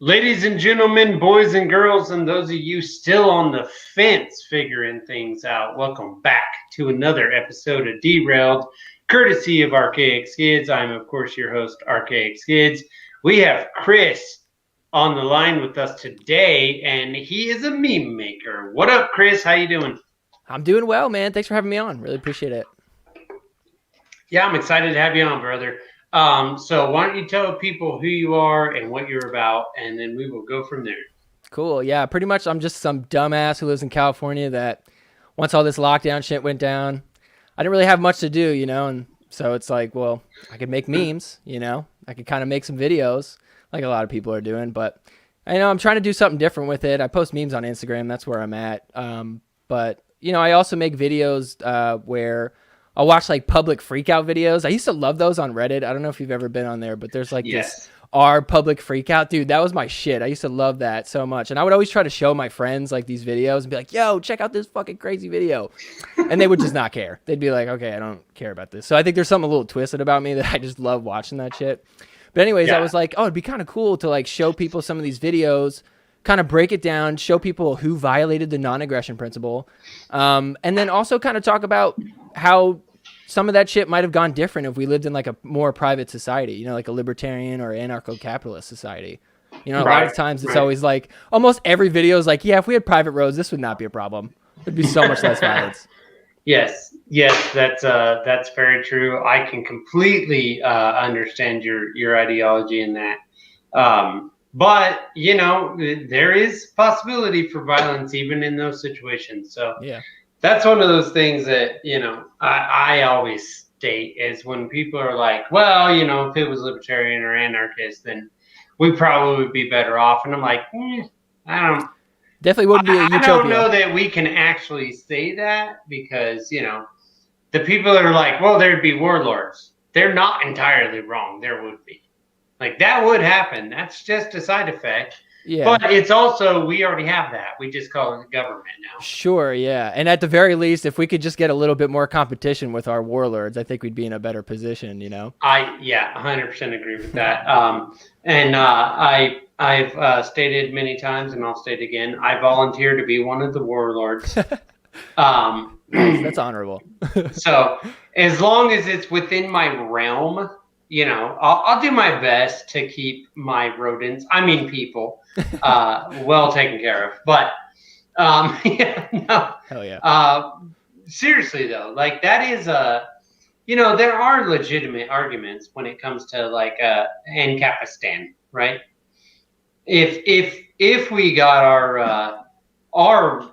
Ladies and gentlemen, boys and girls, and those of you still on the fence figuring things out, welcome back to another episode of Derailed, courtesy of Archaic Skids. I'm, of course, your host, Archaic Skids. We have Chris on the line with us today, and he is a meme maker. What up, Chris? How you doing? I'm doing well, man. Thanks for having me on. Really appreciate it. Yeah, I'm excited to have you on, brother. So why don't you tell people who you are and what you're about, and then we will go from there. Cool. Yeah, pretty much I'm just some dumbass who lives in California that once all this lockdown shit went down, I didn't really have much to do, and so it's like, well, I could make memes, I could kind of make some videos like a lot of people are doing, but I'm trying to do something different with it. I post memes on Instagram. That's where I'm at. But I also make videos where I'll watch like public freakout videos. I used to love those on Reddit. I don't know if you've ever been on there, but there's like this Yes. R public freakout. Dude, that was my shit. I used to love that so much. And I would always try to show my friends like these videos and be like, yo, check out this fucking crazy video. And they would just not care. They'd be like, okay, I don't care about this. So I think there's something a little twisted about me that I just love watching that shit. But anyways, I was like, oh, it'd be kind of cool to like show people some of these videos, kind of break it down, show people who violated the non-aggression principle. And then also kind of talk about how some of that shit might have gone different if we lived in like a more private society, like a libertarian or anarcho-capitalist society. A lot of times it's always like almost every video is like, yeah, if we had private roads, this would not be a problem. There'd be so much less violence. Yes, that's very true. I can completely understand your ideology in that. But there is possibility for violence even in those situations. So Yeah. that's one of those things that I always state is when people are like, well, if it was libertarian or anarchist, then we probably would be better off. And I'm like, I don't. Definitely wouldn't be a utopia. I don't know that we can actually say that because the people that are like, well, there'd be warlords. They're not entirely wrong. There would be. Like that would happen. That's just a side effect. Yeah. But it's also, we already have that. We just call it government now. Sure, yeah. And at the very least, if we could just get a little bit more competition with our warlords, I think we'd be in a better position, I 100% agree with that. And I've stated many times, and I'll state again, I volunteer to be one of the warlords. Nice, that's honorable. So as long as it's within my realm, I'll do my best to keep my rodents, people, well taken care of. But yeah, no. Hell yeah. Seriously though, like that is there are legitimate arguments when it comes to like Ancapistan, right? If we got our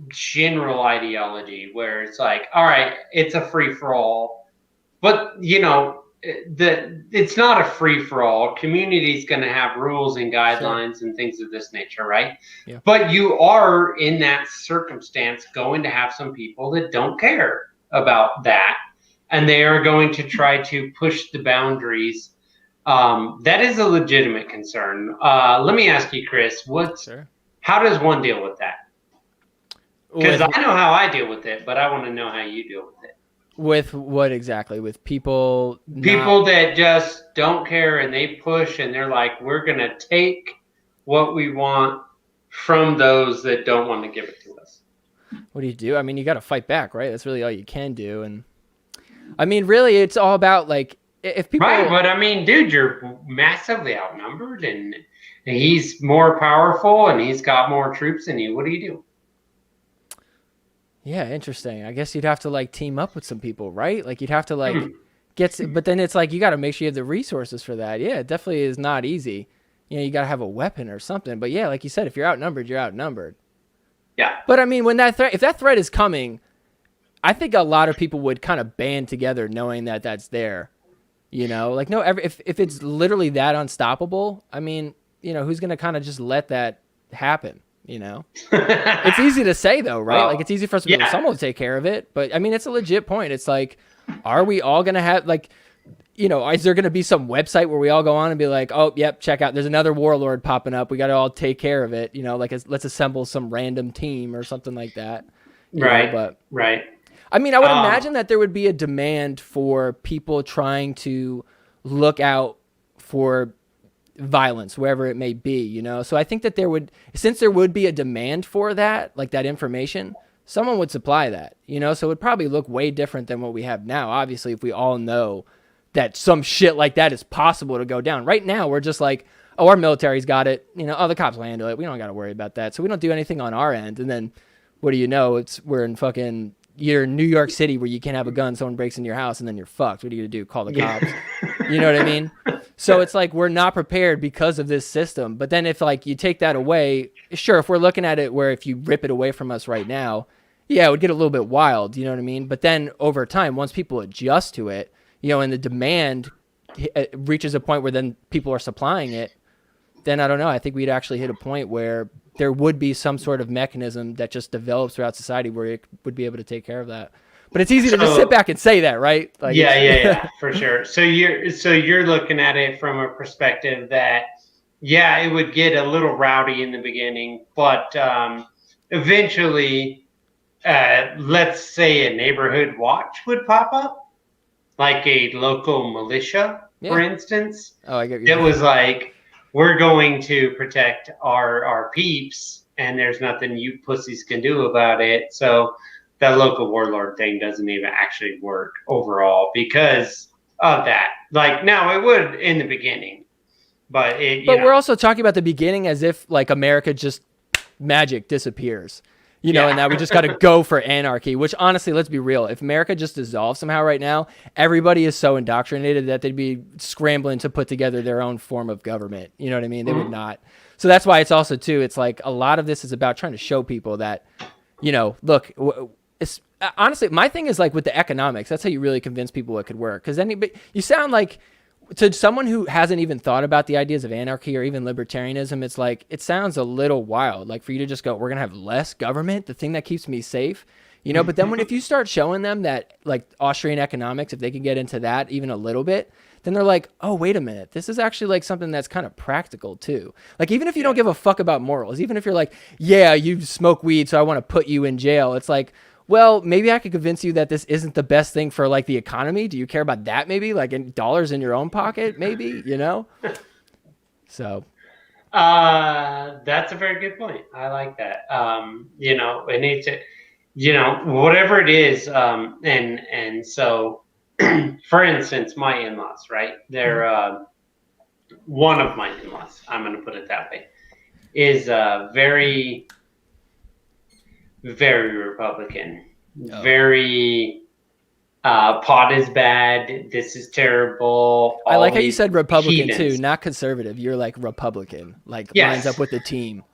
general ideology where it's like, all right, it's a free for all, but it's not a free for all. Community's going to have rules and guidelines and things of this nature, right? Yeah. But you are in that circumstance going to have some people that don't care about that, and they are going to try to push the boundaries. That is a legitimate concern. Let me ask you, Chris, how does one deal with that? Because I know how I deal with it, but I want to know how you deal with it. With what exactly? With people that just don't care and they push and they're like, we're going to take what we want from those that don't want to give it to us. What do? You got to fight back, right? That's really all you can do. And really, it's all about like if people. Right, but dude, you're massively outnumbered and he's more powerful and he's got more troops than you. What do you do? Yeah, interesting. I guess you'd have to like team up with some people, right? Like you'd have to like but then it's like you got to make sure you have the resources for that. Yeah, it definitely is not easy. You got to have a weapon or something. But yeah, like you said, if you're outnumbered, you're outnumbered. Yeah. But when if that threat is coming, I think a lot of people would kind of band together knowing that that's there. Like no, if it's literally that unstoppable, who's going to kind of just let that happen? It's easy to say though, right? Like it's easy for us to be someone will take care of it, but it's a legit point. It's like, are we all gonna have like, is there gonna be some website where we all go on and be like, oh, yep, check out, there's another warlord popping up, we gotta all take care of it, let's assemble some random team or something like that. Right. I would imagine that there would be a demand for people trying to look out for violence wherever it may be, you know? So I think that since there would be a demand for that, like that information, someone would supply that, you know? So it would probably look way different than what we have now. Obviously, if we all know that some shit like that is possible to go down. Right now, we're just like, oh, our military's got it. You know, oh, the cops will handle it. We don't got to worry about that. So we don't do anything on our end. And then what do you know? We're in fucking, you're in New York City where you can't have a gun. Someone breaks in your house and then you're fucked. What are you going to do? Call the cops? You know what I mean? So it's like we're not prepared because of this system. But then if like you take that away, sure, if we're looking at it where if you rip it away from us right now, yeah, it would get a little bit wild. You know what I mean? But then over time, once people adjust to it, you know, and the demand reaches a point where then people are supplying it, then I don't know. I think we'd actually hit a point where there would be some sort of mechanism that just develops throughout society where it would be able to take care of that. But it's easy to just sit back and say that, right? Like yeah, for sure. So you're looking at it from a perspective that, yeah, it would get a little rowdy in the beginning, but eventually, let's say a neighborhood watch would pop up. Like a local militia, for instance. Oh, I get you. It was like, we're going to protect our peeps, and there's nothing you pussies can do about it. So that local warlord thing doesn't even actually work overall because of that. Like, now it would in the beginning, but we're also talking about the beginning as if like America just magic disappears. You know, and now we just got to go for anarchy, which honestly, let's be real. If America just dissolved somehow right now, everybody is so indoctrinated that they'd be scrambling to put together their own form of government. You know what I mean? They would not. So that's why it's also, too, it's like a lot of this is about trying to show people that, you know, look, it's honestly, my thing is like with the economics, that's how you really convince people it could work. Because you sound like, to someone who hasn't even thought about the ideas of anarchy or even libertarianism, it's like, it sounds a little wild. Like for you to just go, we're going to have less government, the thing that keeps me safe, you know? But then if you start showing them that like Austrian economics, if they can get into that even a little bit, then they're like, oh, wait a minute. This is actually like something that's kind of practical too. Like even if you don't give a fuck about morals, even if you're like, yeah, you smoke weed, so I want to put you in jail. It's like, well, maybe I could convince you that this isn't the best thing for like the economy. Do you care about that? Maybe like in dollars in your own pocket, maybe, you know? So. That's a very good point. I like that. You know, it needs to, you know, whatever it is. And so for instance, my in-laws, right? They're, one of my in-laws, I'm going to put it that way, is very, very Republican, very pot is bad. This is terrible. I like how you said Republican too, not conservative. You're like Republican, like lines up with the team.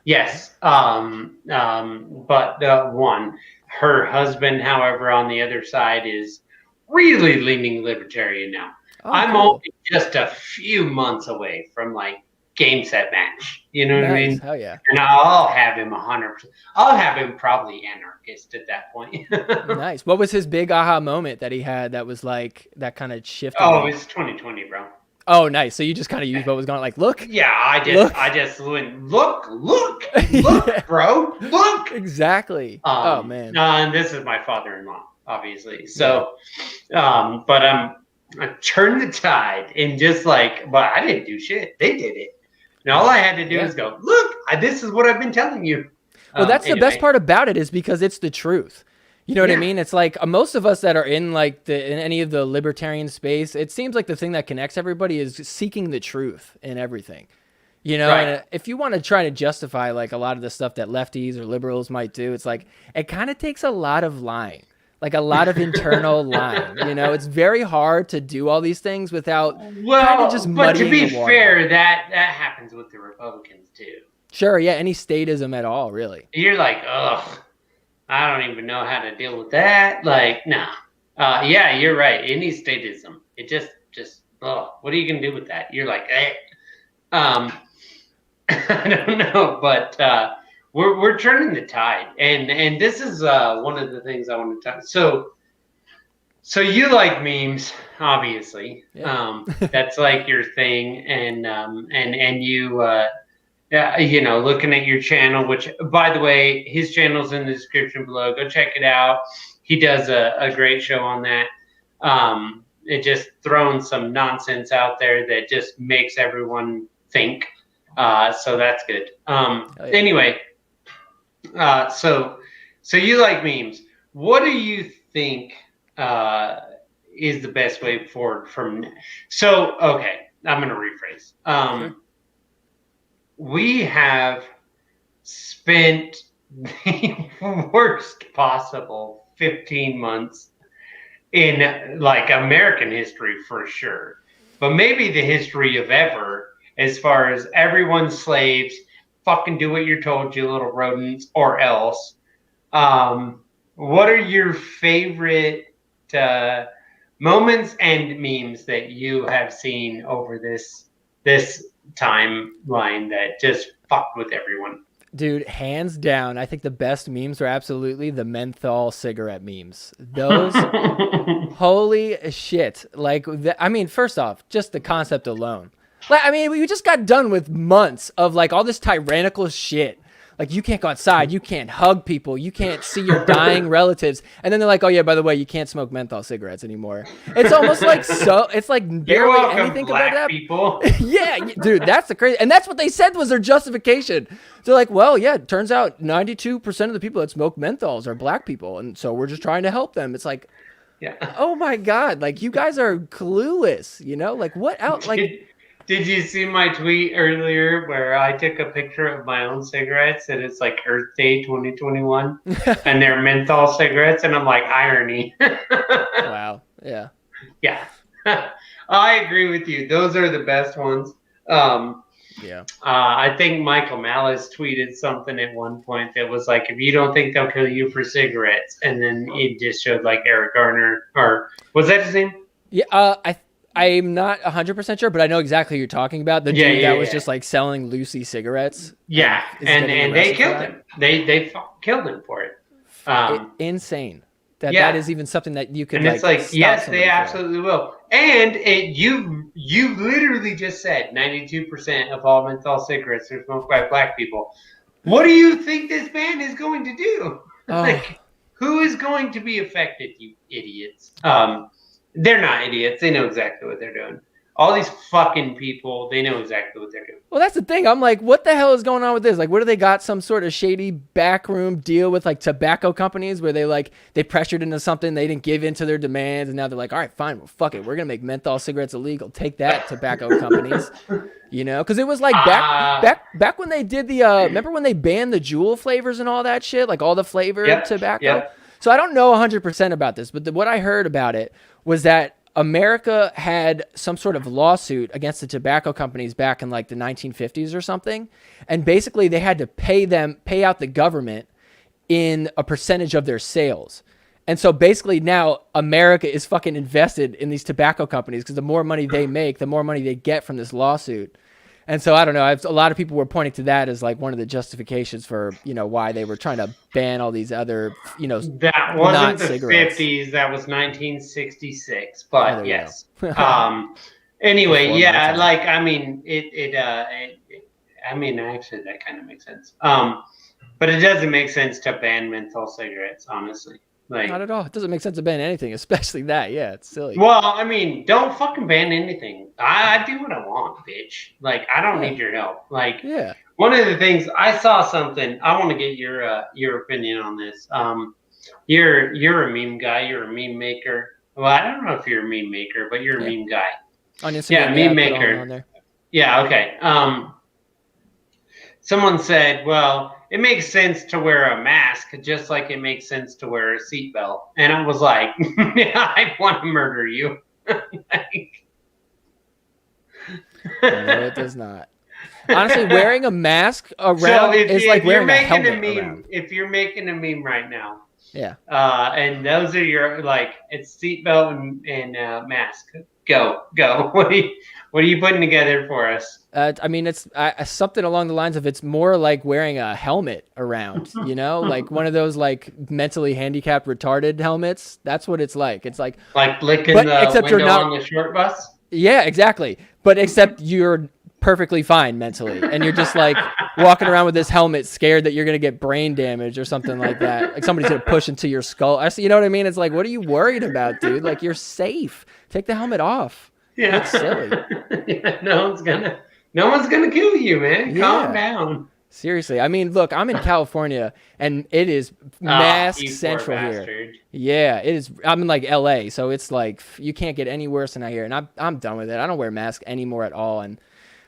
Yes. But her husband, however, on the other side is really leaning libertarian now. Oh, I'm only just a few months away from like game set match. You know what I mean? Hell yeah. And I'll have him 100%. I'll have him probably anarchist at that point. Nice. What was his big aha moment that he had that was like that kind of shifted? Oh, it's 2020, bro. Oh, nice. So you just kind of used what was going on, like, look. Yeah, I just went, look, bro, look. Exactly. Oh man. And this is my father-in-law, obviously. So, but I turned the tide and just like, but I didn't do shit. They did it. And all I had to do is go, look, this is what I've been telling you. Well, that's the best part about it is because it's the truth. You know what I mean? It's like most of us that are in like in any of the libertarian space, it seems like the thing that connects everybody is seeking the truth in everything. You know, and if you want to try to justify like a lot of the stuff that lefties or liberals might do, it's like it kind of takes a lot of lying. Like a lot of internal lying, you know, it's very hard to do all these things without kind of just muddying the water. But to be fair, that happens with the Republicans too. Sure, yeah, any statism at all, really. You're like, ugh, I don't even know how to deal with that. Like, nah. Yeah, you're right. Any statism, it just, what are you gonna do with that? You're like, I don't know, but we're turning the tide, and this is one of the things I want to talk. So you like memes, obviously. Yeah. That's like your thing, and you. You know, looking at your channel, which, by the way, his channel's in the description below. Go check it out. He does a great show on that. It just throwing some nonsense out there that just makes everyone think. So that's good. Yeah. Anyway, so you like memes. What do you think is the best way forward from? So okay, I'm going to rephrase. Sure. We have spent the worst possible 15 months in like American history for sure, but maybe the history of ever, as far as everyone's slaves, fucking do what you're told, you little rodents, or else. What are your favorite moments and memes that you have seen over this timeline that just fucked with everyone? Dude, hands down, I think the best memes are absolutely the menthol cigarette memes. Those, holy shit. Like, I mean, first off, just the concept alone. Like, I mean, we just got done with months of like all this tyrannical shit. Like, you can't go outside, you can't hug people, you can't see your dying relatives. And then they're like, oh yeah, by the way, you can't smoke menthol cigarettes anymore. It's almost like it's like You're barely welcome, anything black about that. people. Yeah, dude, that's the crazy. And that's what they said was their justification. They're like, well, yeah, it turns out 92% of the people that smoke menthols are black people. And so we're just trying to help them. It's like, Yeah. oh my God, like you guys are clueless, you know? Like what else? Like, Did you see my tweet earlier where I took a picture of my own cigarettes and it's like Earth Day 2021 and they're menthol cigarettes and I'm like, irony. wow. Yeah. Yeah. I agree with you. Those are the best ones. Yeah. I think Michael Malice tweeted something at one point that was like, if you don't think they'll kill you for cigarettes, and then it just showed like Eric Garner, or was that his name? Yeah. I'm not 100% sure, but I know exactly who you're talking about. The dude that was just like selling Lucy cigarettes. Yeah, and they killed him. They killed him for it. Insane. That is even something that you could. And it's like yes, they absolutely will. And you literally just said 92% of all menthol cigarettes are smoked by black people. What do you think this ban is going to do? Like, who is going to be affected? You idiots. They're not idiots. They know exactly what they're doing. All these fucking people, they know exactly what they're doing. Well, that's the thing. I'm like, what the hell is going on with this? Like, what do they got? Some sort of shady backroom deal with like tobacco companies where they pressured into something, they didn't give in to their demands, and now they're like, all right, fine, well, fuck it, we're gonna make menthol cigarettes illegal. Take that, tobacco companies. You know, because it was like back when they did the remember when they banned the Juul flavors and all that shit, like all the flavored tobacco. Yep. So I don't know 100% about this, but what I heard about it was that America had some sort of lawsuit against the tobacco companies back in like the 1950s or something. And basically they had to pay out the government in a percentage of their sales. And so basically now America is fucking invested in these tobacco companies because the more money they make, the more money they get from this lawsuit. And so I don't know. A lot of people were pointing to that as like one of the justifications for, you know, why they were trying to ban all these other, you know, that wasn't the cigarettes. 50s. That was 1966. But yes. Anyway, yeah. Like I mean, I mean, actually, that kind of makes sense. But it doesn't make sense to ban menthol cigarettes, honestly. Like, not at all. It doesn't make sense to ban anything, especially that. Yeah, it's silly. Well, I mean, don't fucking ban anything. I do what I want, bitch. Like, I don't need your help. Like, one of the things I saw something. I want to get your opinion on this. You're a meme guy. You're a meme maker. Well, I don't know if you're a meme maker, but you're a meme guy. On Instagram, meme maker. On there. Yeah. Okay. Someone said, well, it makes sense to wear a mask just like it makes sense to wear a seatbelt. And I was like, I want to murder you. No, it does not. Honestly, wearing a mask around is like wearing a helmet around. If you're making a meme right now, and those are your, like, it's seatbelt and mask. Go. What are you putting together for us? I mean, it's something along the lines of it's more like wearing a helmet around, you know, like one of those like mentally handicapped, retarded helmets. That's what it's like. It's like licking the window on the short bus. Yeah, exactly. But except you're perfectly fine mentally, and you're just like walking around with this helmet, scared that you're gonna get brain damage or something like that. Like somebody's gonna push into your skull. You know what I mean? It's like, what are you worried about, dude? Like, you're safe. Take the helmet off. Yeah, it's silly. Yeah, no No one's gonna kill you, man. Calm Yeah. down. Seriously. I mean, look, I'm in California and it is Ah, mask you poor central here. bastard. Yeah, it is. I'm in like LA, so it's like you can't get any worse than I hear. And I'm done with it. I don't wear masks anymore at all. And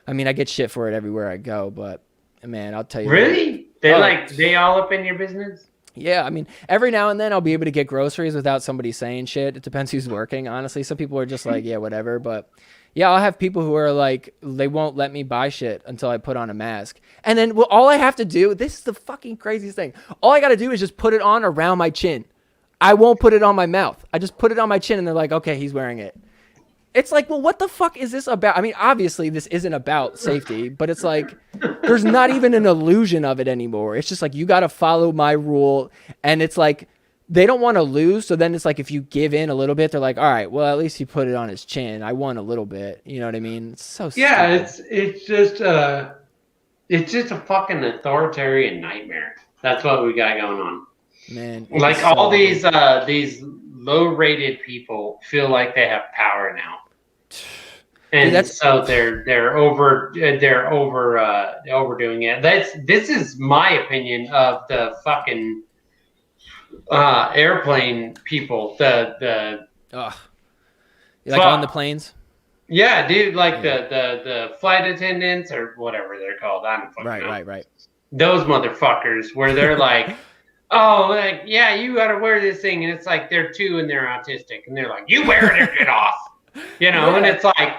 I mean, I get shit for it everywhere I go, but man, I'll tell you what. Really? They Oh, they all up in your business? yeah, I mean, every now and then I'll be able to get groceries without somebody saying shit. It depends who's working, honestly. Some people are just like, yeah, whatever. But yeah, I'll have people who are like, they won't let me buy shit until I put on a mask. And then well, all I have to do, this is the fucking craziest thing. All I got to do is just put it on around my chin. I won't put it on my mouth. I just put it on my chin and they're like, okay, he's wearing it. It's like, well, what the fuck is this about? I mean, obviously this isn't about safety, but it's like there's not even an illusion of it anymore. It's just like you got to follow my rule, and it's like they don't want to lose. So then it's like if you give in a little bit, they're like, all right, well, at least he put it on his chin. I won a little bit. You know what I mean? It's so Yeah, stupid. it's just a fucking authoritarian nightmare. That's what we got going on. Man, it is Like so all ugly. these low rated people feel like they have power now. Dude, And that's so they're overdoing it. This is my opinion of the fucking airplane people. The ugh. Like on the fuck planes. yeah, dude. Like Yeah. the flight attendants or whatever they're called. I don't fucking Right, know. right, right. Those motherfuckers where they're like, oh, like yeah, you got to wear this thing, and it's like they're two and they're autistic, and they're like, you wear it or get off, and Yeah. it's like,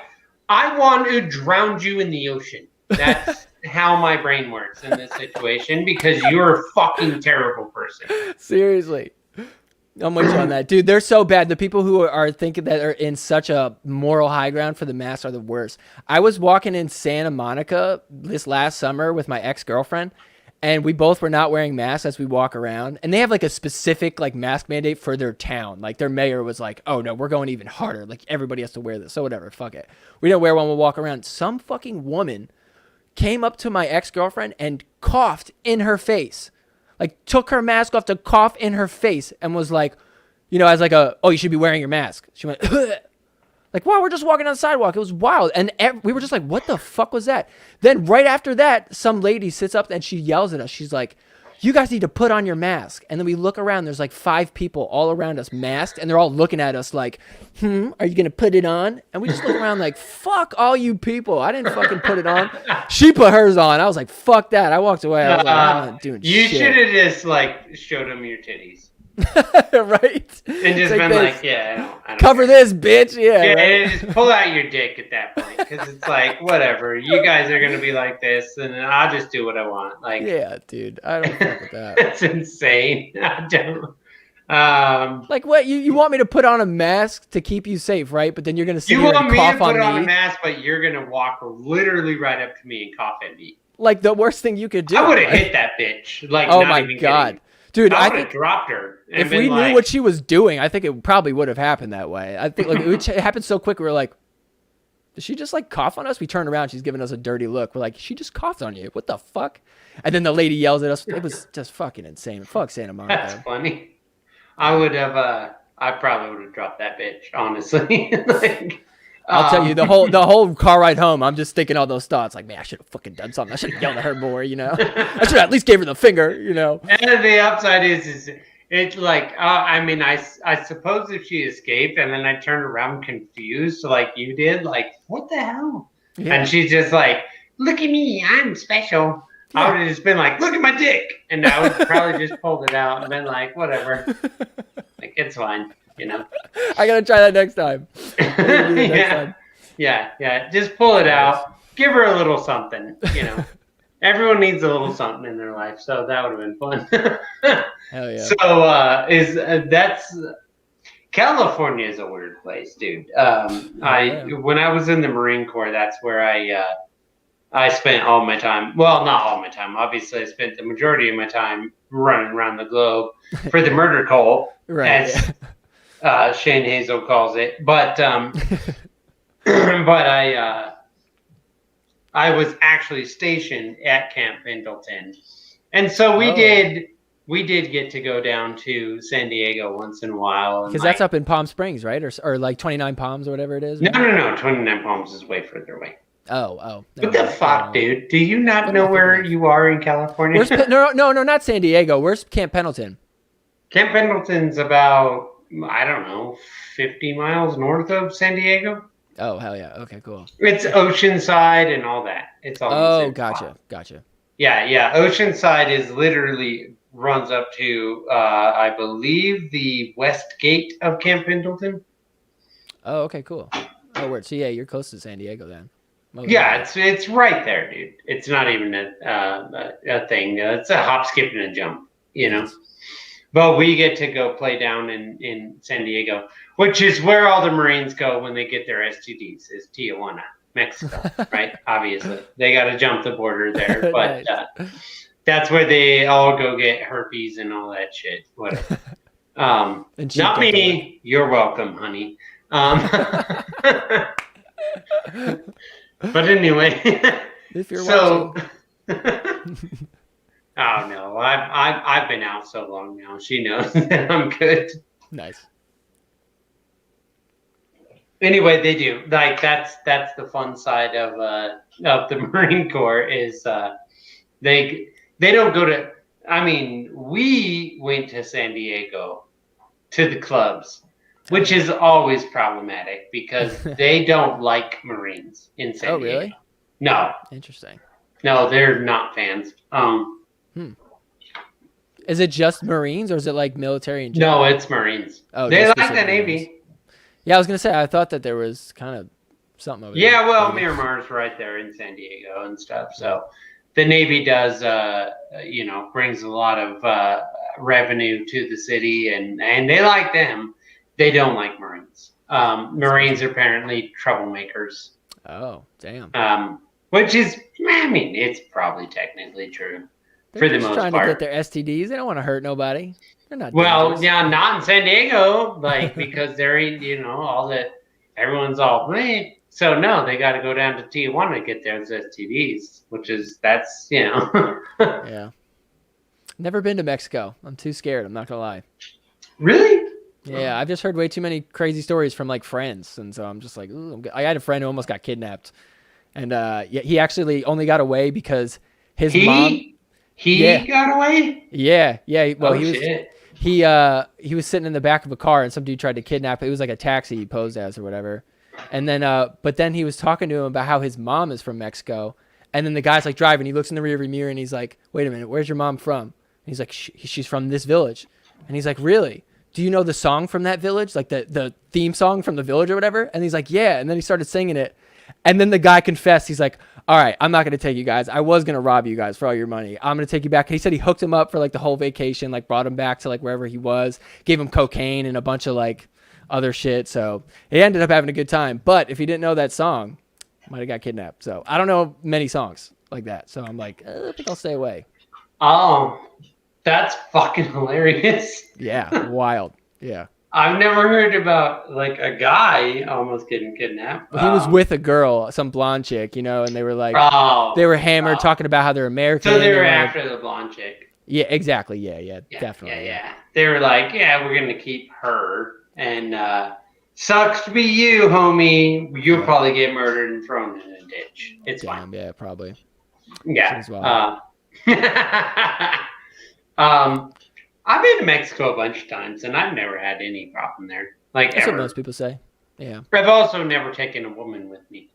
I want to drown you in the ocean. That's how my brain works in this situation because you're a fucking terrible person. Seriously. I'm with you on that, dude. They're so bad. The people who are thinking that are in such a moral high ground for the mask are the worst. I was walking in Santa Monica this last summer with my ex-girlfriend, and we both were not wearing masks as we walk around. And they have like a specific like mask mandate for their town. Like their mayor was like, "Oh no, we're going even harder. Like everybody has to wear this." So whatever, fuck it. We didn't wear one. We'll walk around. Some fucking woman came up to my ex-girlfriend and coughed in her face, like took her mask off to cough in her face and was like, as like oh, you should be wearing your mask. She went like, wow, we're just walking on the sidewalk. It was wild. And we were just like, what the fuck was that? Then right after that, some lady sits up and she yells at us. She's like, you guys need to put on your mask. And then we look around. There's like 5 people all around us masked. And they're all looking at us like, are you going to put it on? And we just look around like, fuck all you people. I didn't fucking put it on. She put hers on. I was like, fuck that. I walked away. I was like, I'm not doing You should shit. have just like showed them your titties Right? and It's just like been this. like, yeah, I don't Cover care. this, bitch. Yeah, Yeah, right? and just pull out your dick at that point because it's like whatever. You guys are gonna be like this, and I'll just do what I want. Like Yeah, dude. I don't fuck with that. that's insane. I don't. Like what? You want me to put on a mask to keep you safe, right? But then you're gonna sit You here and want me to cough put on on a me. mask, but you're gonna walk literally right up to me and cough at me. Like the worst thing you could do. I would have Like, hit that bitch. Like, oh not my even god, kidding. dude! I I would have think dropped her and if been we knew like, what she was doing, I think it probably would have happened that way. I think like it happened so quick. We were like, did she just like cough on us? We turned around. She's giving us a dirty look. We're like, she just coughed on you. What the fuck? And then the lady yells at us. It was just fucking insane. Fuck Santa "That's Monica. funny." I would have. I probably would have dropped that bitch. Honestly, like, I'll tell you the whole car ride home. I'm just thinking all those thoughts. Like, man, I should have fucking done something. I should have yelled at her more. I should have at least gave her the finger. And the upside is it's like, I mean, I suppose if she escaped and then I turned around confused, like you did, like, what the hell? And Yeah, she's just like, look at me, I'm special. I yeah. would have just been like, look at my dick. And I would probably just pulled it out and been like, whatever. Like, it's fine, I gotta try that next time. I gotta do that next yeah. time. Yeah. Just pull it Nice. out. Give her a little something. Everyone needs a little something in their life, so that would have been fun. Hell yeah. So that's California is a weird place, dude. Yeah. When I was in the Marine Corps, that's where I spent all my time. Well, not all my time. Obviously, I spent the majority of my time running around the globe for the murder call, Right. as Shane Hazel calls it. But but I was actually stationed at Camp Pendleton, and so we Oh. did get to go down to San Diego once in a while. Because that's up in Palm Springs, right? Or like 29 Palms or whatever it is. No, Right? no, no. 29 Palms is way further away. Oh, What never the mind. Yeah, fuck, dude? Do you not what am know I thinking where of? you are in California? Where's no, not San Diego. Where's Camp Pendleton? Camp Pendleton's about, I don't know, 50 miles north of San Diego. Oh, hell yeah. Okay, cool. It's Oceanside and all that. It's all in the Oh, same spot. gotcha. Yeah, yeah. Oceanside is literally runs up to, I believe, the west gate of Camp Pendleton. Oh, okay, cool. Oh, word. So yeah, you're close to San Diego then. Most Yeah, likely. it's right there, dude. It's not even a thing. It's a hop, skip, and a jump, you know. Nice. But we get to go play down in San Diego, which is where all the Marines go when they get their STDs, is Tijuana, Mexico, right? Obviously, they got to jump the border there, but Nice. that's where they all go get herpes and all that shit. Whatever. And sheep Not get to work. me. You're welcome, honey. But anyway, If you're so. watching. Oh no, I've been out so long now. She knows that I'm good. Nice. Anyway, they do like that's the fun side of the Marine Corps is they don't go to. I mean, we went to San Diego to the clubs, which is always problematic because they don't like Marines in San Oh, Diego. really? No, Interesting. no, they're not fans. Is it just Marines or is it like military in general? No, it's Marines. Oh, They just like the specifically Navy. Marines. Yeah, I was gonna say I thought that there was kind of something over there. Yeah, well, But yeah. Miramar's right there in San Diego and stuff. So the Navy does, brings a lot of revenue to the city, and they like them. They don't like Marines. Marines are apparently troublemakers. Oh, damn. Which is, I mean, it's probably technically true They're for the just most trying part. to get their STDs. They don't want to hurt nobody. They're not Well, dangerous. yeah, not in San Diego, like because they're all that everyone's all so no, they got to go down to Tijuana to get those STDs, which is that's Yeah. Never been to Mexico. I'm too scared. I'm not gonna lie. Really. Yeah, I've just heard way too many crazy stories from like friends, and so I'm just like, ooh, I had a friend who almost got kidnapped, and he actually only got away because his mom. He got away. Yeah. Well, Shit. he was sitting in the back of a car, and some dude tried to kidnap him. It was like a taxi he posed as or whatever. And then, but then he was talking to him about how his mom is from Mexico. And then the guy's like driving. He looks in the rearview mirror and he's like, "Wait a minute, where's your mom from?" And he's like, "She's from this village." And he's like, "Really? Do you know the song from that village, like the theme song from the village or whatever?" And he's like, "Yeah." And then he started singing it. And then the guy confessed. He's like, "All right, I'm not going to take you guys. I was going to rob you guys for all your money. I'm going to take you back." And he said he hooked him up for like the whole vacation, like brought him back to like wherever he was, gave him cocaine and a bunch of like other shit. So he ended up having a good time. But if he didn't know that song, might have got kidnapped. So I don't know many songs like that. So I'm like, I think I'll stay away. Oh, that's fucking hilarious. Yeah, wild. Yeah. I've never heard about like a guy almost getting kidnapped. He was with a girl, some blonde chick, and they were like, Oh, they were hammered, talking about how they're American. So they were after the blonde chick. Yeah, exactly. Yeah, definitely. Yeah. They were like, yeah, we're gonna keep her, and sucks to be you, homie. You'll probably get murdered and thrown in a ditch. It's fine. Yeah, probably. Yeah. I've been to Mexico a bunch of times, and I've never had any problem there. Like That's ever. what most people say. Yeah. I've also never taken a woman with me.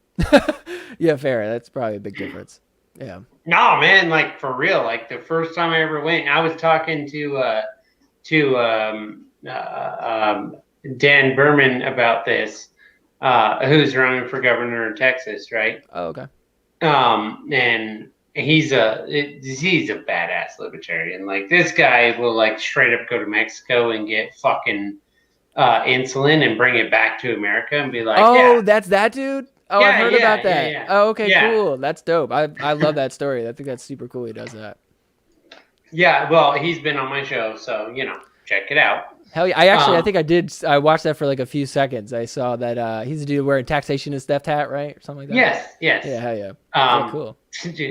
Yeah, fair. That's probably a big difference. Yeah. No, man, like for real. Like the first time I ever went, I was talking to Dan Berman about this, who's running for governor of Texas, right? Oh, okay. And he's a badass libertarian. Like this guy will like straight up go to Mexico and get fucking insulin and bring it back to America and be like, oh, that's that dude. Oh, yeah, I've heard about that. Yeah. Oh, okay, cool. That's dope. I love that story. I think that's super cool. He does that. Yeah, well, he's been on my show, so check it out. Hell yeah! I think I watched that for like a few seconds. I saw that he's a dude wearing taxation is theft hat, right, or something like that. Yes. Yeah, hell yeah. Cool.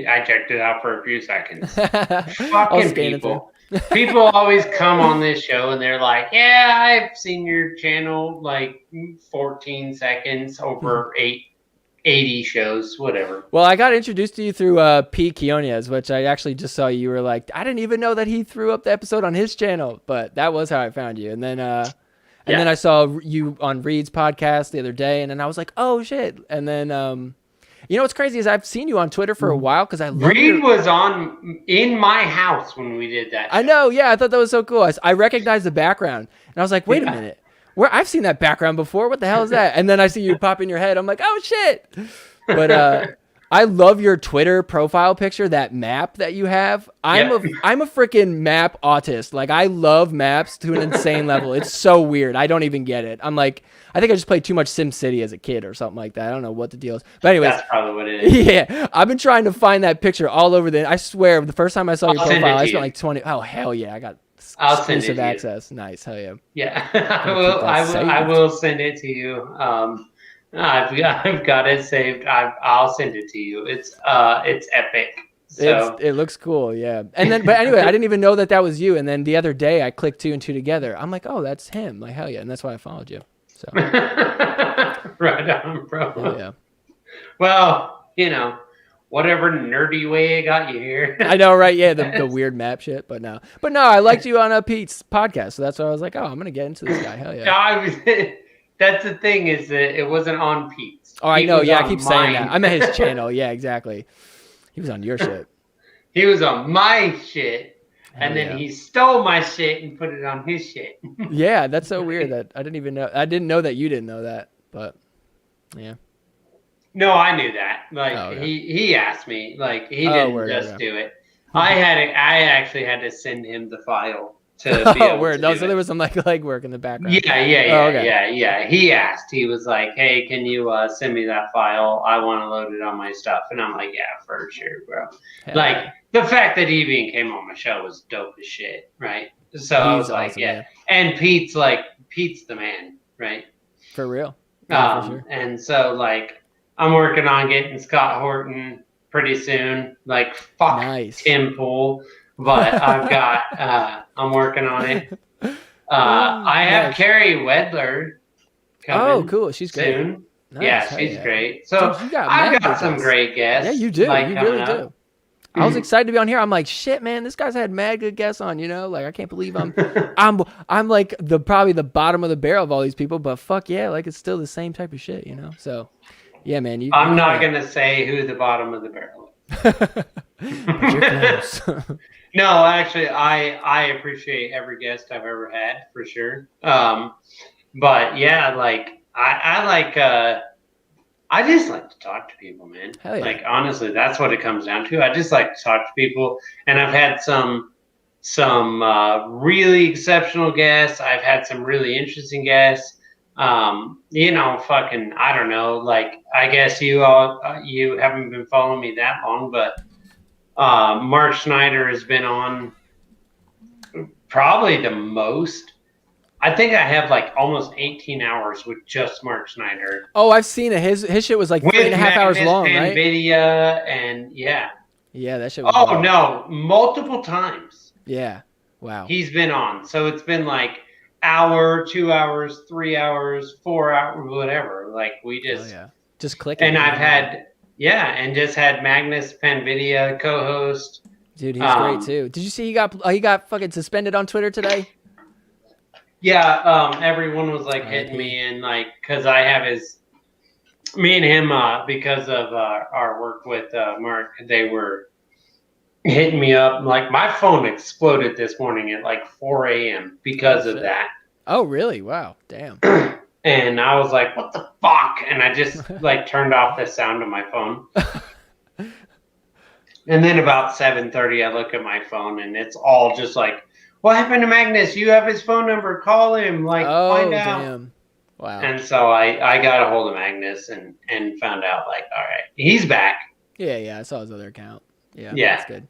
I checked it out for a few seconds. Fucking people. Through. People always come on this show and they're like, "Yeah, I've seen your channel like 14 seconds over 8 80 shows, whatever. Well, I got introduced to you through Pete Quinones, which I actually just saw you were like, I didn't even know that he threw up the episode on his channel, but that was how I found you. And then Yeah. I saw you on Reed's podcast the other day, and then I was like, oh shit. And then you know what's crazy is I've seen you on Twitter for a while because I love Reed was on in my house when we did that show. I know, yeah, I thought that was so cool. I recognized the background, and I was like, wait a minute. Where I've seen that background before. What the hell is that? And then I see you pop in your head. I'm like, oh shit. But I love your Twitter profile picture, that map that you have. I'm a freaking map autist. Like, I love maps to an insane level. It's so weird. I don't even get it. I'm like, I think I just played too much SimCity as a kid or something like that. I don't know what the deal is. But anyways, that's probably what it is. Yeah, I've been trying to find that picture all over I swear, the first time I saw your profile, I spent like 20. Oh hell yeah, I got exclusive access. Nice, hell yeah. Yeah, I will send it to you. I've got it saved. I'll send it to you. It's epic. So it looks cool, yeah. And then, but anyway, I didn't even know that was you. And then the other day, I clicked 2 and 2 together. I'm like, oh, that's him. Like hell yeah, and that's why I followed you. So right on, bro. Hell yeah. Well, whatever nerdy way it got you here. I know, right? Yeah, the weird map shit, but no, I liked you on Pete's podcast, so that's why I was like, oh, I'm gonna get into this guy. Hell yeah. That's the thing is that it wasn't on Pete's. Oh, I know. Yeah, I keep saying that. I'm at his channel. Yeah, exactly. He was on your shit. He was on my shit, and then he stole my shit and put it on his shit. Yeah, that's so weird that I didn't even know. I didn't know that you didn't know that, but yeah. No, I knew that. Like he asked me. Like he didn't just do it. I actually had to send him the file to be able to do so there was some like legwork in the background. Yeah. He asked. He was like, "Hey, can you send me that file? I want to load it on my stuff." And I'm like, "Yeah, for sure, bro." Like the fact that he even came on my show was dope as shit, right? So I was like, awesome, yeah. And Pete's the man, right? For real. Yeah, for sure. And so like I'm working on getting Scott Horton pretty soon. Like fuck Tim Pool. But I've got I'm working on it. I have Carrie Wedler coming. Oh, cool. She's soon. Great. Nice. Yeah, she's great. So I've got some great guests. Yeah, you do. You really do. I was excited to be on here. I'm like, shit, man, this guy's had mad good guests on, Like I can't believe I'm like probably the bottom of the barrel of all these people, but fuck yeah, like it's still the same type of shit, So yeah, man. I'm not gonna say who the bottom of the barrel is. No, actually, I appreciate every guest I've ever had for sure. But yeah, like I just like to talk to people, man. Hell yeah. Like honestly, that's what it comes down to. I just like to talk to people, and I've had some really exceptional guests. I've had some really interesting guests. Fucking I don't know. Like I guess you haven't been following me that long, but. Mark Schneider has been on probably the most. I think I have like almost 18 hours with just Mark Schneider. Oh, I've seen it. His shit was like 3.5 hours long, right? Nvidia and yeah, that shit was long. No, multiple times. Yeah, wow. He's been on, so it's been like hour, 2 hours, 3 hours, 4 hours, whatever. Like we just click. And I've had. Yeah, and just had Magnus Panvidia co-host. Dude, he's great too. Did you see he got fucking suspended on Twitter today? Yeah, everyone was like hitting me and like because I have me and him because of our work with Mark, they were hitting me up. Like my phone exploded this morning at like 4 a.m. because of that. Oh, really? Wow, damn. And I was like, what the fuck? And I just like turned off the sound of my phone. And then about 7:30, I look at my phone and it's all just like, what happened to Magnus? You have his phone number. Call him. Like, find out. Damn. Wow. And so I got a hold of Magnus and found out like, all right, he's back. Yeah. I saw his other account. Yeah. That's good.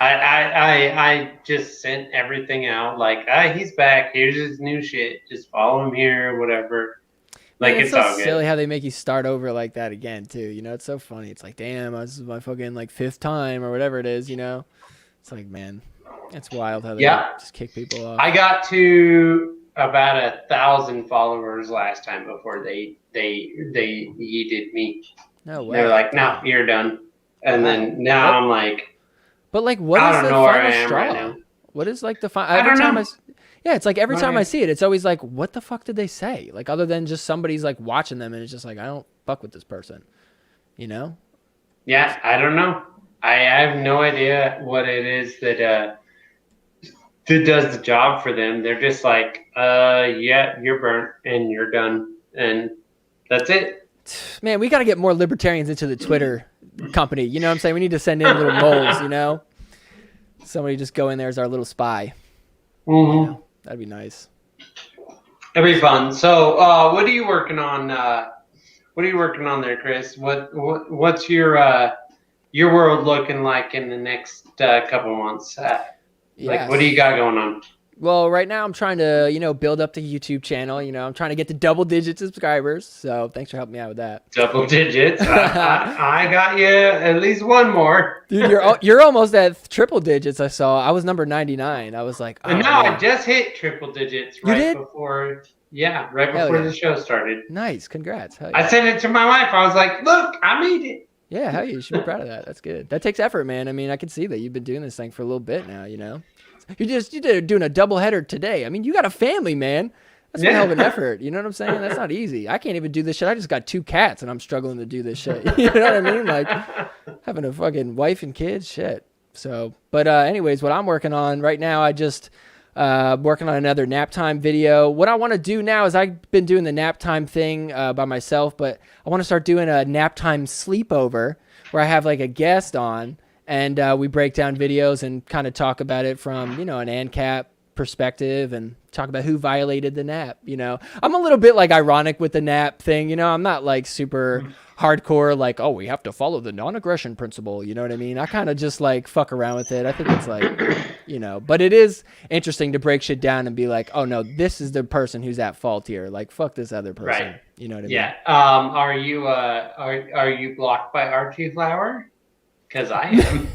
I just sent everything out like, he's back. Here's his new shit. Just follow him here, whatever. Like it's so all good. Silly how they make you start over like that again too. It's so funny. It's like, damn, this is my fucking like 5th time or whatever it is. It's like, man, it's wild how they just kick people off. I got to about 1,000 followers last time before they yeeted me. No way. They're like, no, Damn. you're done. And Wow. then now What? I'm like, But like, what I is don't the know where I final am right straw? now. What is like the final? I Every don't time know. yeah, it's like every time I Right. see it, it's always like, what the fuck did they say? Like, other than just somebody's like watching them, and it's just like, I don't fuck with this person, you know? Yeah, I don't know. I have no idea what it is that does the job for them. They're just like, yeah, you're burnt and you're done, and that's it. Man, we got to get more libertarians into the Twitter company. You know what I'm saying? We need to send in little moles, you know? Somebody just go in there as our little spy. You know, that'd be nice. It'd be fun. So, what are you working on? What are you working on there, Chris? What's your world looking like in the next couple months? Like, what do you Yes. got going on? Well, right now I'm trying to, build up the YouTube channel. I'm trying to get to double-digit subscribers. So thanks for helping me out with that. Double digits. I got you at least one more. Dude, you're almost at triple digits. I saw. I was number 99. I was like, oh And now I man. just hit triple digits You did? before. Yeah, Hell before yeah. the show started. Nice. Congrats. Hell I yeah. sent it to my wife. I was like, "Look, I made it." Yeah, hell yeah. You should be proud of that. That's good. That takes effort, man. I mean, I can see that you've been doing this thing for a little bit now, You did doing a double header today. I mean, you got a family, man. That's one hell of an effort. You know what I'm saying? That's not easy. I can't even do this shit. I just got 2 cats and I'm struggling to do this shit. You know what I mean? Like having a fucking wife and kids, shit. So, but anyways, what I'm working on right now, I just working on another nap time video. What I want to do now is I've been doing the nap time thing by myself, but I want to start doing a nap time sleepover where I have like a guest on and we break down videos and kind of talk about it from, an ANCAP perspective and talk about who violated the nap. I'm a little bit like ironic with the nap thing. I'm not like super hardcore, like, oh, we have to follow the non-aggression principle. You know what I mean? I kind of just like fuck around with it. I think it's like, but it is interesting to break shit down and be like, oh no, this is the person who's at fault here. Like, fuck this other person. Right. You know what I mean? Yeah. Are you blocked by Archie Flower? Because I am.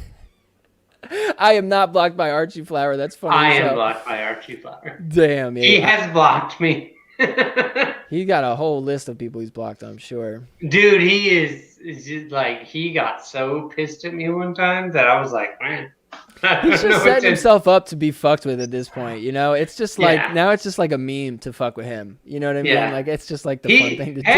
I am not blocked by Archie Flower. That's funny. I am blocked by Archie Flower. Damn, yeah. He has blocked me. He got a whole list of people he's blocked, I'm sure. Dude, he is just like, he got so pissed at me one time that I was like, man. He's just setting himself up to be fucked with at this point, It's just like, now it's just like a meme to fuck with him. You know what I mean? Yeah. Like, it's just like the fun thing to do.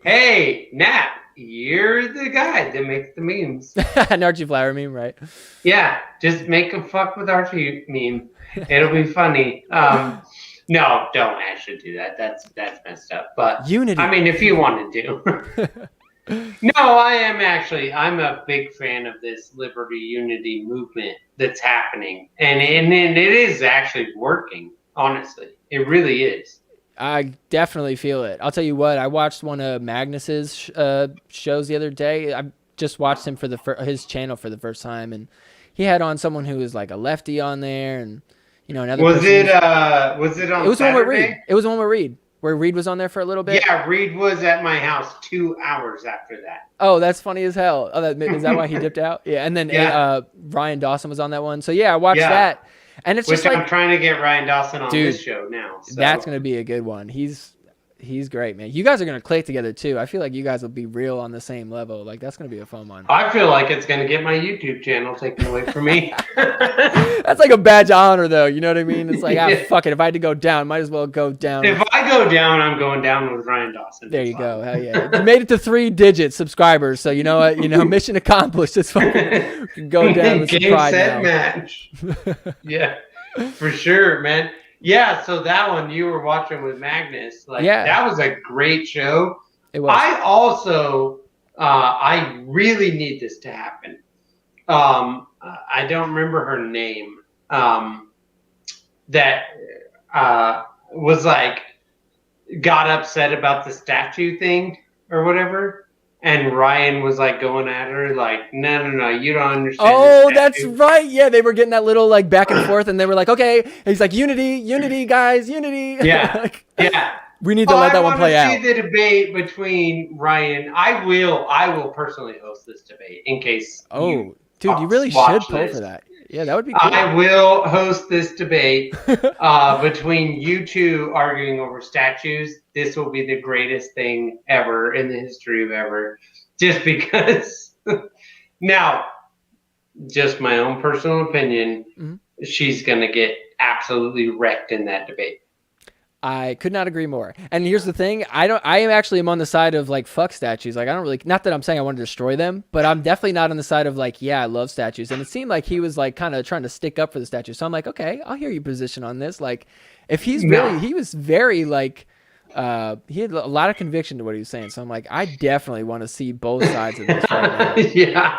Hey, Nat, you're the guy that makes the memes. An Archie Flower meme, right? Yeah, just make him fuck with Archie meme. It'll be funny. No, don't actually do that. That's messed up. But Unity. I mean, if you wanted to. No, I'm a big fan of this liberty unity movement that's happening. And it is actually working, honestly. It really is. I definitely feel it. I'll tell you what, I watched one of Magnus's shows the other day. I just watched him for his channel for the first time, and he had on someone who was like a lefty on there, and another. Was it on? It was Saturday? one with Reed. It was one with Reed, where Reed was on there for a little bit. Yeah, Reed was at my house 2 hours after that. Oh, that's funny as hell. Oh, is that why he dipped out? Yeah, and then Ryan Dawson was on that one. So yeah, I watched that, and it's just like I'm trying to get Ryan Dawson on this show now. So. That's gonna be a good one. He's great, man. You guys are gonna click together too. I feel like you guys will be real on the same level. Like that's gonna be a fun one. I feel like it's gonna get my YouTube channel taken away from me. That's like a badge of honor, though. You know what I mean? It's like, fuck it. If I had to go down, might as well go down. If I go down, I'm going down with Ryan Dawson. There you go. Hell yeah. You made it to 3-digit subscribers, so you know what? Mission accomplished. It's fucking go down with some pride now. Match. Yeah, for sure, man. Yeah, so that one you were watching with Magnus, that was a great show. It was. I also, I really need this to happen. I don't remember her name. That was like got upset about the statue thing or whatever. And Ryan was like going at her like, no, you don't understand. Oh, that's right. Yeah, they were getting that little like back and forth, and they were like, okay. And he's like, unity, guys, unity. Yeah, yeah. We need to let that one play out. I want to see the debate between Ryan. I will personally host this debate in case. Oh, dude, you really should pull for that. Yeah, that would be cool. I will host this debate between you two arguing over statues. This will be the greatest thing ever in the history of ever. just because. Now, just my own personal opinion, she's going to get absolutely wrecked in that debate. I could not agree more. And here's the thing: I am actually on the side of like fuck statues. Like I don't really, not that I'm saying I want to destroy them, but I'm definitely not on the side of like, yeah, I love statues. And it seemed like he was like kind of trying to stick up for the statue. So I'm like, okay, I'll hear your position on this. Like, if he's really, he was very like, he had a lot of conviction to what he was saying. So I'm like, I definitely want to see both sides of this right now. Yeah.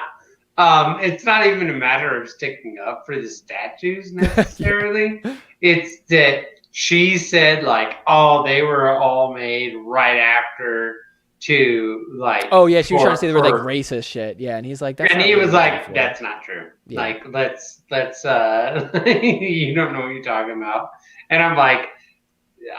It's not even a matter of sticking up for the statues necessarily. Yeah. It's that she said like, oh, they were all made right after to like. Oh yeah, she was trying to say they were like racist shit. Yeah, and he's like, that's. And he was like, that's not true. Yeah. Like, let's you don't know what you're talking about. And I'm like,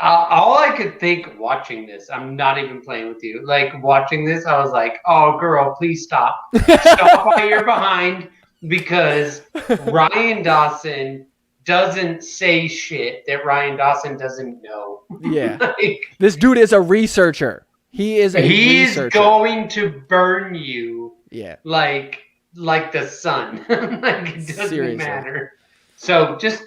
all I could think watching this, I'm not even playing with you. Like watching this, I was like, "Oh, girl, please stop! Stop while you're behind," because Ryan Dawson doesn't say shit that Ryan Dawson doesn't know. Yeah, like, this dude is a researcher. He is a researcher. He's going to burn you. Yeah, like the sun. Like it doesn't Seriously. Matter. So just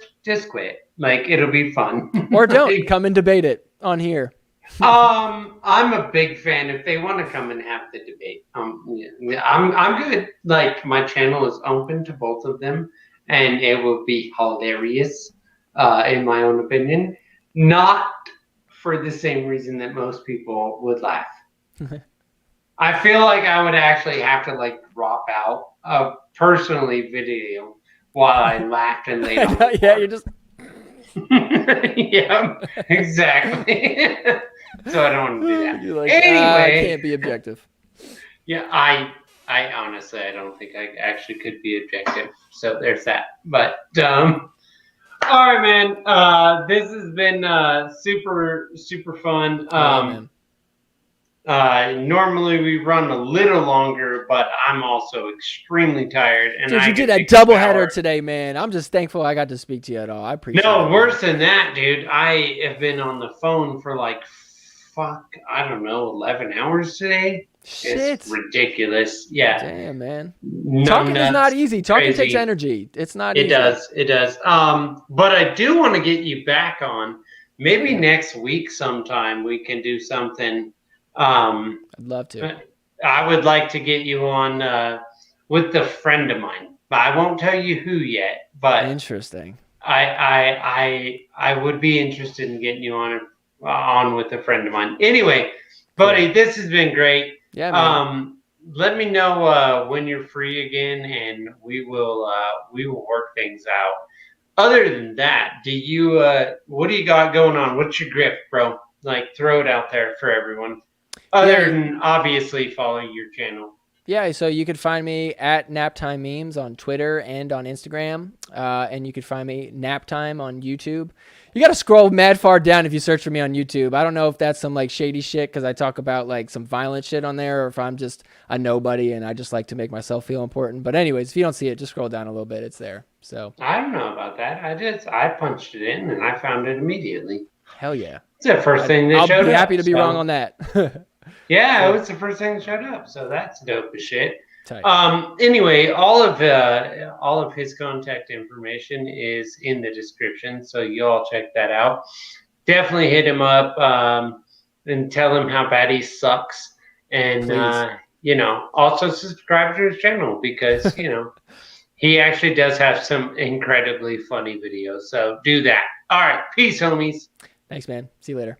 quit. Like it'll be fun. Or don't like, come and debate it on here. I'm a big fan. If they want to come and have the debate, yeah, I'm good. Like my channel is open to both of them, and it will be hilarious, in my own opinion. Not for the same reason that most people would laugh. I feel like I would actually have to like drop out a personally video while I laughed and laid on. Yeah, you're just. Yeah, exactly. So I don't want to do that. You're like, anyway, I can't be objective. Yeah, I honestly I don't think I actually could be objective. So there's that. But all right, man. This has been super fun. Normally we run a little longer, but I'm also extremely tired. And dude, you did a doubleheader today, man. I'm just thankful I got to speak to you at all. I appreciate it. No, worse than that, dude. I have been on the phone for like, I don't know, 11 hours today. Shit. It's ridiculous. Yeah. Damn, man. Talking is not easy. Talking takes energy. It's not easy. It does. But I do want to get you back on. Maybe next week sometime we can do something. I'd love to. I would like to get you on with a friend of mine, but I won't tell you who yet. But interesting. I would be interested in getting you on with a friend of mine. Anyway, buddy, this has been great. Yeah, man. Let me know when you're free again, and we will work things out. Other than that, what do you got going on? What's your grift, bro? Like, throw it out there for everyone. Other than obviously following your channel. Yeah, so you could find me at Naptimememes on Twitter and on Instagram. And you could find me Naptime on YouTube. You got to scroll mad far down if you search for me on YouTube. I don't know if that's some like shady shit because I talk about like some violent shit on there, or if I'm just a nobody and I just like to make myself feel important. But anyways, if you don't see it, just scroll down a little bit. It's there. So I don't know about that. I punched it in and I found it immediately. Hell yeah. It's the first thing that showed up. I'll be happy to be wrong on that. Yeah, it was the first thing that showed up, so that's dope as shit. Tight. Anyway, all of his contact information is in the description, so you all check that out. Definitely hit him up and tell him how bad he sucks, and also subscribe to his channel because he actually does have some incredibly funny videos. So do that. All right, peace, homies. Thanks, man. See you later.